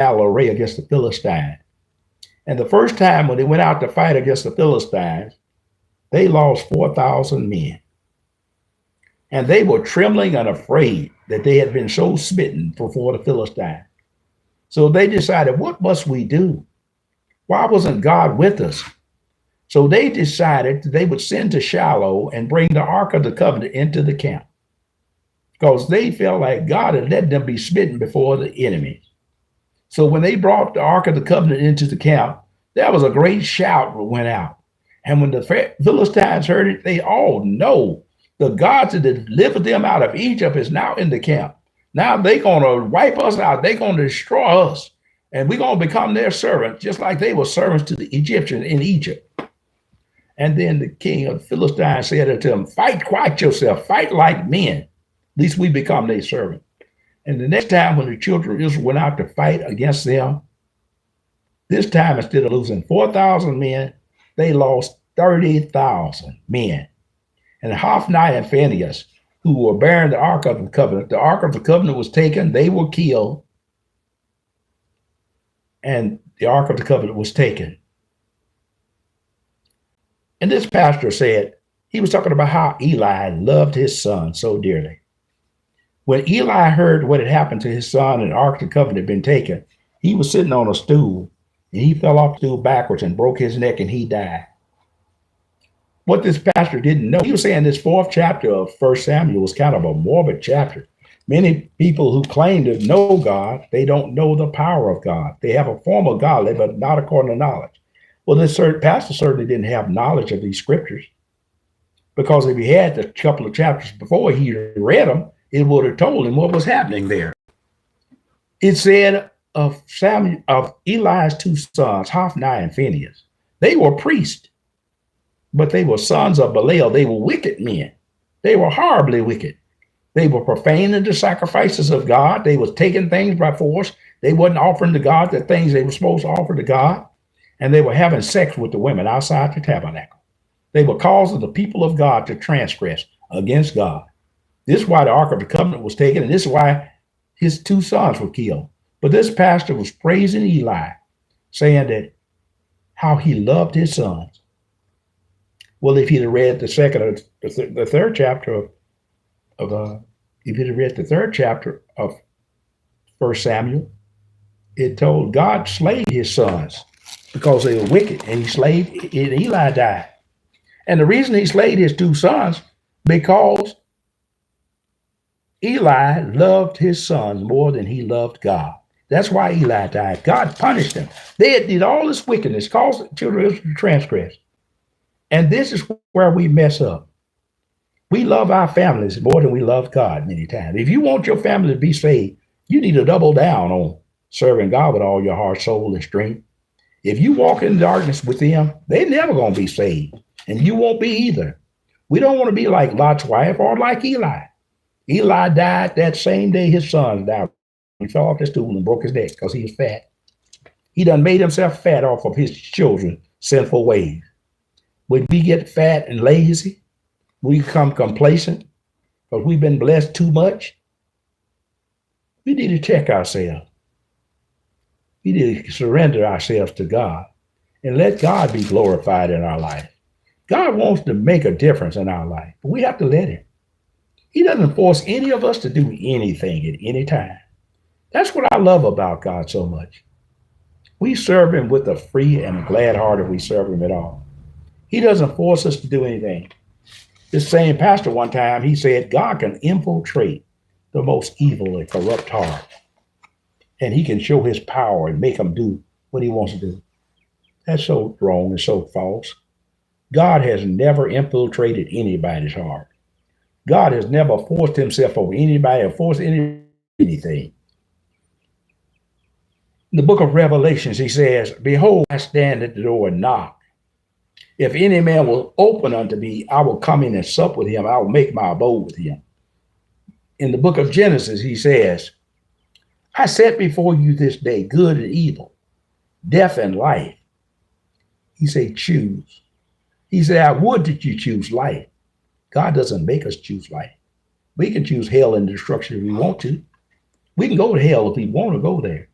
battle array against the Philistines. And the first time when they went out to fight against the Philistines, they lost 4,000 men. And they were trembling and afraid that they had been so smitten before the Philistines. So they decided, what must we do? Why wasn't God with us? So they decided they would send to Shiloh and bring the Ark of the Covenant into the camp because they felt like God had let them be smitten before the enemies. So when they brought the Ark of the Covenant into the camp, there was a great shout that went out. And when the Philistines heard it, they all know the God that delivered them out of Egypt is now in the camp. Now they're going to wipe us out. They're going to destroy us. And we're going to become their servants, just like they were servants to the Egyptians in Egypt. And then the king of the Philistines said unto them, fight, quiet yourself, fight like men. At least we become their servant. And the next time when the children of Israel went out to fight against them, this time instead of losing 4,000 men, they lost 30,000 men. And Hophni and Phinehas, who were bearing the Ark of the Ark of the Covenant was taken, they were killed, and the Ark of the Covenant was taken. And this pastor said, he was talking about how Eli loved his son so dearly. When Eli heard what had happened to his son and the Ark of the Covenant had been taken, he was sitting on a stool, and he fell off the stool backwards and broke his neck, and he died. What this pastor didn't know, he was saying this fourth chapter of 1 Samuel was kind of a morbid chapter. Many people who claim to know God, they don't know the power of God. They have a form of godly, but not according to knowledge. Well, this pastor certainly didn't have knowledge of these scriptures, because if he had the couple of chapters before he read them, it would have told him what was happening there. It said of Eli's two sons, Hophni and Phinehas, they were priests, but they were sons of Belial. They were wicked men. They were horribly wicked. They were profaning the sacrifices of God. They was taking things by force. They wasn't offering to God the things they were supposed to offer to God. And they were having sex with the women outside the tabernacle. They were causing the people of God to transgress against God. This is why the Ark of the Covenant was taken, and this is why his two sons were killed. But this pastor was praising Eli, saying that how he loved his sons. Well, if he'd have read the second or the third chapter if he'd have read the third chapter of 1 Samuel, it told God slayed his sons because they were wicked, and Eli died. And the reason he slayed his two sons, because Eli loved his sons more than he loved God. That's why Eli died. God punished them. They did all this wickedness, caused the children of Israel to transgress. And this is where we mess up. We love our families more than we love God many times. If you want your family to be saved, you need to double down on serving God with all your heart, soul, and strength. If you walk in darkness with them, they're never going to be saved, and you won't be either. We don't want to be like Lot's wife or like Eli. Eli died that same day his son died. He fell off the stool and broke his neck because he was fat. He done made himself fat off of his children's sinful ways. When we get fat and lazy, we become complacent because we've been blessed too much. We need to check ourselves. We need to surrender ourselves to God and let God be glorified in our life. God wants to make a difference in our life, but we have to let him. He doesn't force any of us to do anything at any time. That's what I love about God so much. We serve him with a free and a glad heart if we serve him at all. He doesn't force us to do anything. This same pastor one time, he said, God can infiltrate the most evil and corrupt heart, and he can show his power and make him do what he wants to do. That's so wrong and so false. God has never infiltrated anybody's heart. God has never forced himself over anybody or forced anything. In the book of Revelations, he says, behold, I stand at the door and knock. If any man will open unto me, I will come in and sup with him. I will make my abode with him. In the book of Genesis, he says, I set before you this day good and evil, death and life. He said, choose. He said, I would that you choose life. God doesn't make us choose life. We can choose hell and destruction if we want to. We can go to hell if we want to go there.